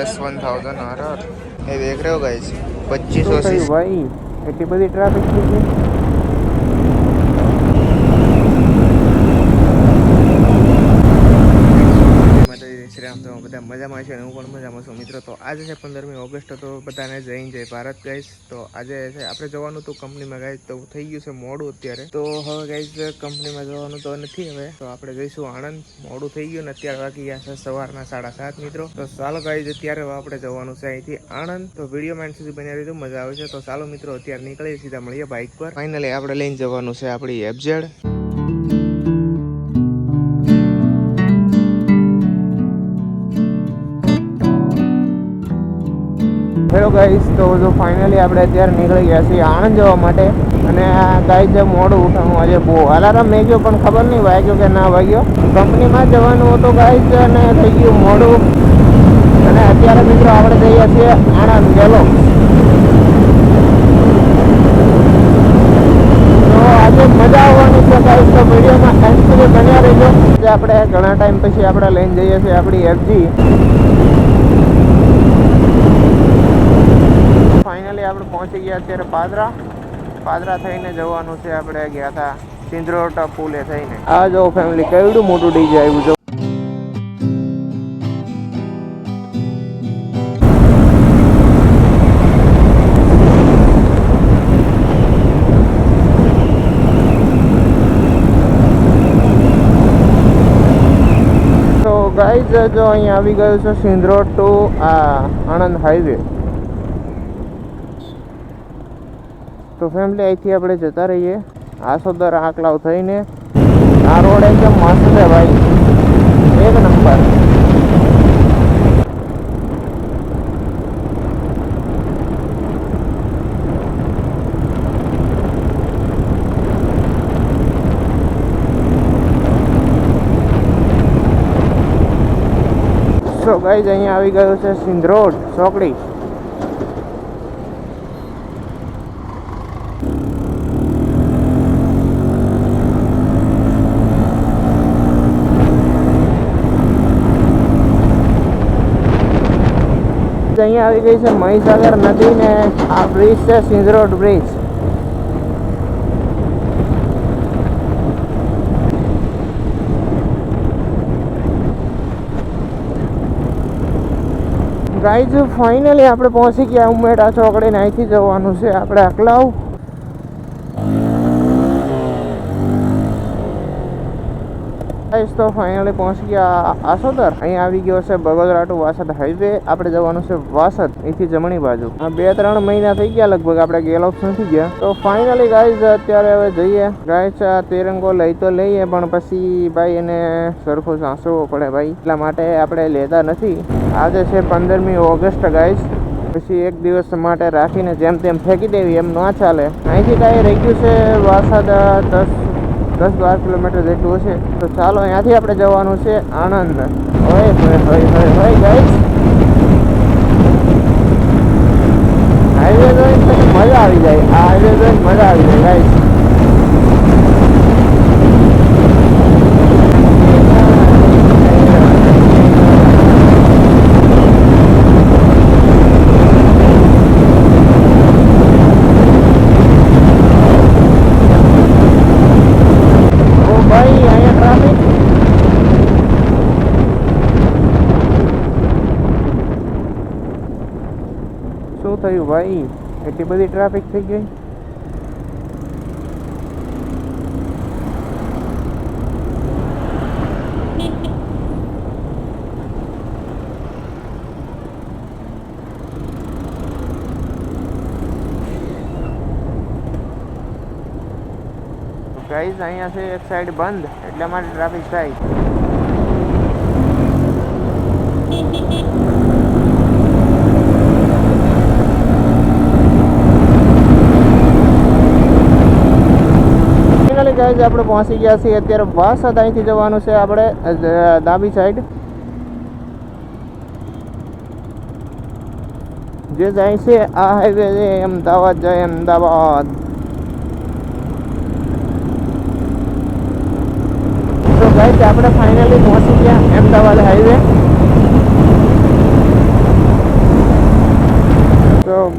S1000 RR ये देख रहे हो गाइस 2500 सीसी भाई એટલી બધી ટ્રાફિક થઈ ગઈ। શ્રી રામ તો બધા મજામાં છે અને હું પણ મજામાં છું મિત્રો। તો આજે છે 15મી ઓગસ્ટ તો બધાને જય ભારત ગાઈસ। તો આજે છે આપણે જવાનું હતું કંપનીમાં ગાઈસ તો થઈ ગયું છે મોડું અત્યારે। તો હવે ગાઈસ કંપનીમાં જવાનું તો નથી હવે તો આપણે જઈશું આણંદ। મોડું થઈ ગયું ને અત્યારે વાગી ગયા છે સવારના 7:30 મિત્રો। તો ચાલો ગાઈસ અત્યારે આપણે જવાનું છે અહીંથી આણંદ। તો વિડીયોમાં એન્ડ સુધી બન્યા રહેજો મજા આવે છે। તો ચાલો મિત્રો અત્યારે નીકળીએ સીધા મળીએ બાઇક પર। ફાઇનલી આપણે લઈને જવાનું છે આપણી FZ। હેલો ગાઈસ, તો જો ફાઇનલી આપણે અત્યારે નીકળી ગયા છીએ આણંદ જવા માટે। અને ગાઈસ મોડું ઉઠાણું આજે બહુ અલાર્મ મેં ગયો પણ ખબર નહીં વાગ્યો કે ના વાગ્યો। કંપનીમાં જવાનું હતું ગાઈસ અને થઈ ગયું મોડું। અને અત્યારે મિત્રો આપણે જઈએ છીએ આણંદ ગેલો। તો આજે મજા આવવાની છે ગાઈસ, તો વિડીયોમાં એન્ડ સુધી બન્યા રહેજો। આપણે ઘણા ટાઈમ પછી આપણે લઈને જઈએ છીએ આપણી FZ। ફાઇનલી આપણે પહોંચી ગયા અત્યારે પાદરા થઈને જવાનું છે। આપણે ગયા હતા સિંધરોટ પુલે થઈને। આ જો ફેમિલી કેવડું મોટું ડીજે આવ્યું જો। તો ગાઈઝ જો અહીંયા આવી ગયું છે સિંધરોટ ટુ આણંદ હાઈવે। તો ફેમિલી અહીંથી આપણે જતા રહીએ આસોદર આંકલાવ થઈને। આ રોડ એકદમ મસ્ત છે ભાઈ, એક નંબર। સો ગાઈઝ અહીંયા આવી ગયું છે સિંધરોટ ચોકડી। અહીંયા આવી ગઈ છે મહીસાગર નદી ને આ બ્રિજ છે સિંધરોટ બ્રિજ। ગાઈઝ ફાઇનલી આપણે પહોંચી ગયા ઉમેટા ચોકડીને। અહીંથી જવાનું છે આપણે આંકલાવ। તો ફાઇનલી પહોંચી ગયા આસોદર। અહીંયા આવી ગયો છે બગોદરા ટુ વાસદ હાઈવે। આપણે જવાનું છે વાસદ અહીંથી જમણી બાજુ। 2-3 મહિના થઈ ગયા લગભગ આપણે ગેલોપ્સ નથી ગયા। તો ફાઇનલી ગાઈઝ અત્યારે હવે જઈએ। ગાઈઝ આ તિરંગો લઈ તો લઈએ પણ પછી ભાઈ એને સરખો સાંસવો પડે ભાઈ, એટલા માટે આપણે લેતા નથી। આજે છે 15મી ઓગસ્ટ ગાઈઝ, પછી એક દિવસ માટે રાખીને જેમ તેમ ફેંકી દેવી એમ ના ચાલે। અહીંથી કાંઈ રહી ગયું છે વાસદ 10-12 કિલોમીટર જેટલું હશે। તો ચાલો અહીંયાથી આપણે જવાનું છે આણંદ। હોય ગાઈસ હાઈવે જોઈને પછી મજા આવી જાય। આ હાઈવે જોઈને મજા આવી જાય ગાઈસ। શું થયું ભાઈ, એટલી બધી ટ્રાફિક થઈ ગઈ? ગાઈઝ અહીંયા છે એક સાઈડ બંધ, એટલા માટે ટ્રાફિક થાય। ગાઈઝ આપણે પહોંચી ગયા છીએ અત્યારે વાસદ। અહીંથી જવાનું છે આપણે ડાબી સાઈડ, જે જાય છે આ હાઈવે છે અમદાવાદ જાય અમદાવાદ। તો ગાઈઝ આપણે ફાઇનલી પહોંચી ગયા અમદાવાદ હાઈવે।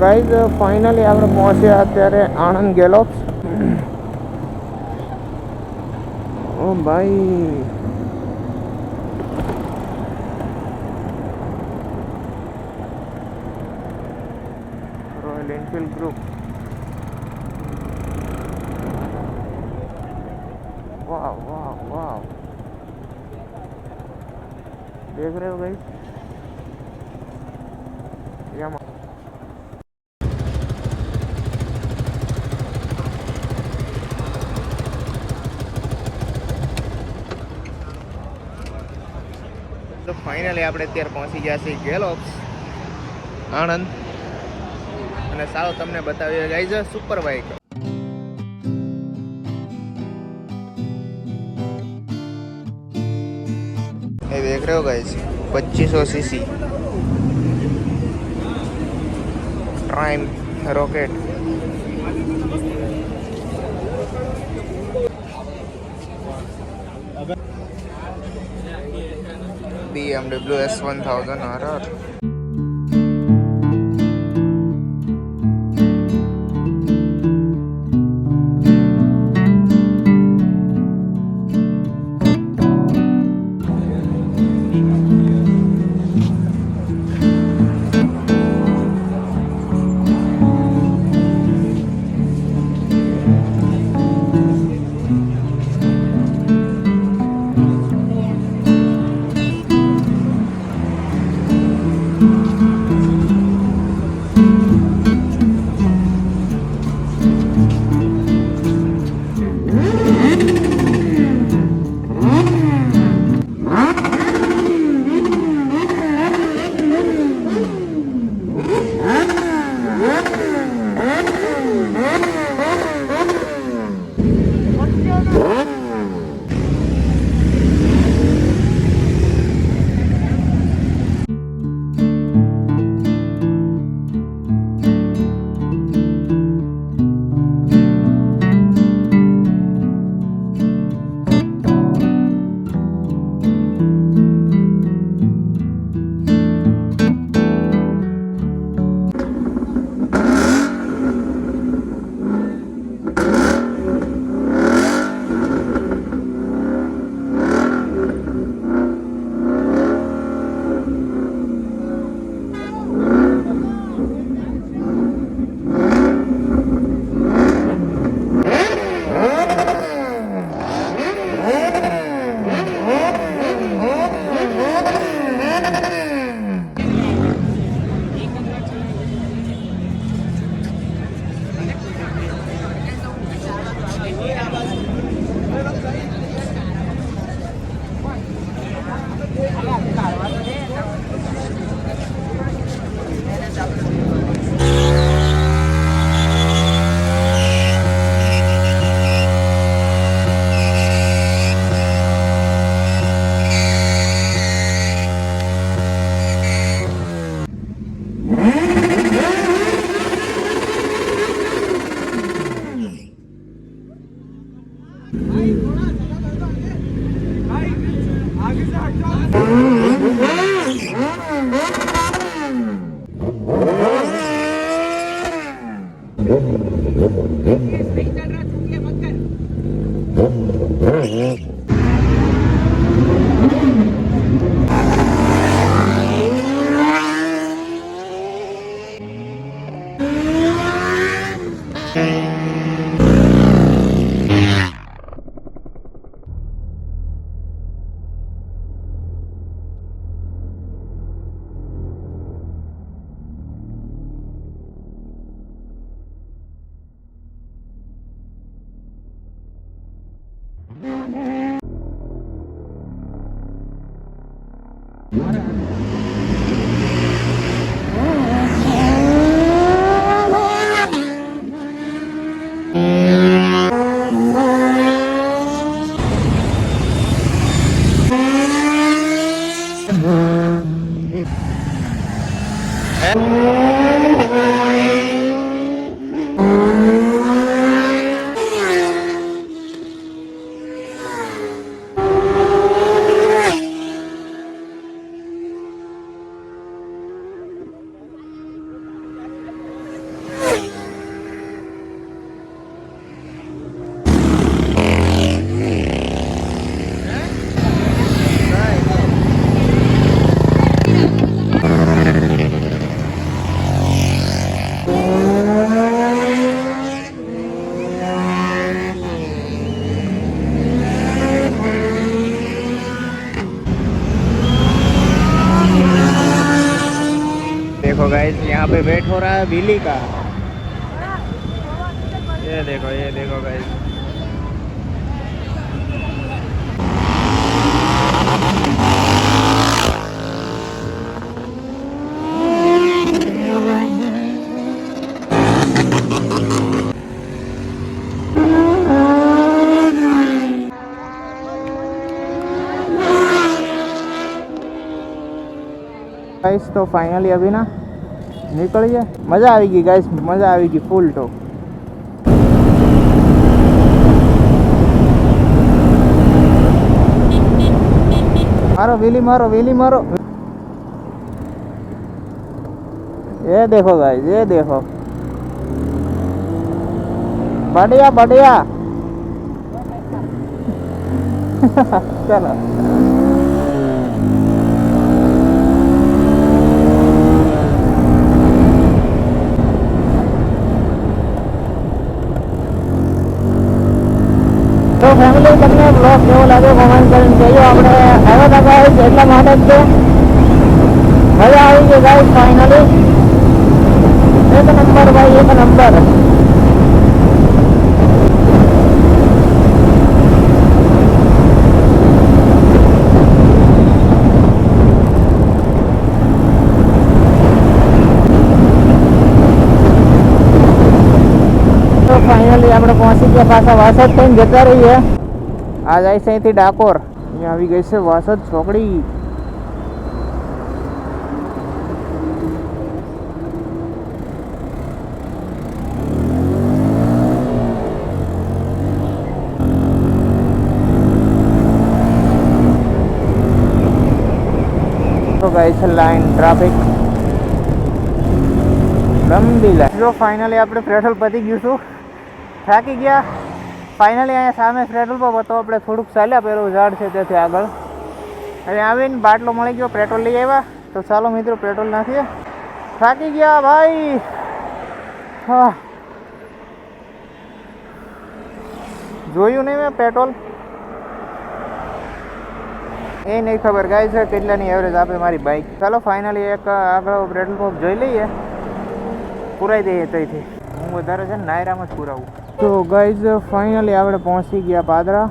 ગાઈઝ ફાઇનલી આપણે પહોંચ્યા અત્યારે આણંદ ગેલોક્સ. ઓ ભાઈ, रॉयल एनफील्ड ग्रुप. वाह वाह वाह, देख रहे हो गाइस. તો ફાઇનલી આપણે અત્યારે પહોંચી ગયા છીએ ગેલોક્સ આણંદ. અને સારો તમને બતાવીએ ગાઈઝ સુપર બાઇક. ये देख रहे हो guys 2500 CC Triumph rocket. BMW S1000 RR. देखो गाइस यहाँ पे वेट हो रहा है बिल्ली का। ये देखो गाइस। गाइस तो फाइनली अभी ना નીકળીએ મજા આવી ગઈ ગાઈસ મજા આવી ગઈ ફૂલ તો મારો વેલી મારો ये देखो गाइस ये देखो बढ़िया बढ़िया चलो तो फैमिली તમને બ્લોગ કેવો લાગ્યો કોમેન્ટ કરીને કહેજો આપણે આવ્યા હતા ગાઈસ એટલા માટે જ છે મજા આવી ગઈ ગાઈસ ફાઇનલી એક નંબર ભાઈ એક નંબર ફાઇનલી આપણે પહોંચી ગયા પાછા વાસદ થઈને જતા રહીએ આ જાય છે અહીંથી ડાકોર અહીંયા આવી ગઈ છે વાસદ ચોકડી તો ગઈ છે લાઈન ટ્રાફિક લંબી લાઈન જો ફાઇનલી આપણે પેટ્રોલ પતી ગયું છું થાકી ગયા ફાઇનલી અહીંયા સામે પેટ્રોલ પંપ હતો આપણે થોડુંક ચાલ્યા પેલું ઝાડ છે ત્યાંથી આગળ અહીંયા આવીને બાટલો મળી ગયો પેટ્રોલ લઈ આવ્યા તો ચાલો મિત્રો પેટ્રોલ નાખીએ થાકી ગયા ભાઈ હા જોયું નહીં મેં પેટ્રોલ એ નહીં ખબર ગાય છે કેટલાની એવરેજ આપે મારી બાઇક ચાલો ફાઇનલી એક આગળ પેટ્રોલ પંપ જોઈ લઈએ પુરાઈ દઈએ ત્યાંથી હું વધારે છે ને નાયરામાં જ પુરાવું તો ગાઈઝ ફાઇનલી આપણે પહોંચી ગયા પાદરા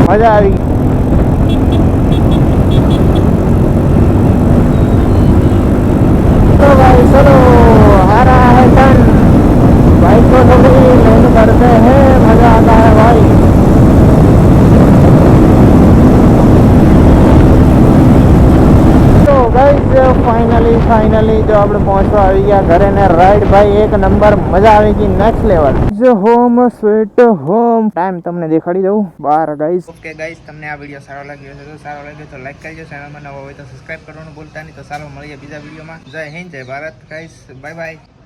મજા આવી तो भाई चलो आ रहा है टन बाइक को थोड़ी लेन करते हैं मजा आता है भाई तो गाइस फाइनली जो આપણે પહોંચવા આવી ગયા ઘરે ને રાઈડ ભાઈ એક નંબર મજા આવી ગઈ નેક્સ્ટ લેવલ જો હોમ સ્વીટ હોમ ટાઈમ તમને દેખાડી દઉં બાર ગાઈસ ઓકે ગાઈસ તમને આ વિડિયો સારો લાગ્યો હશે તો સારો લાગ્યો તો લાઈક કરજો ચેનલમાં નવા હોય તો સબસ્ક્રાઇબ કરવાનું ભૂલતા નહીં તો ચાલો મળીએ બીજા વિડિયોમાં જય હિન્દ જય ભારત ગાઈસ બાય બાય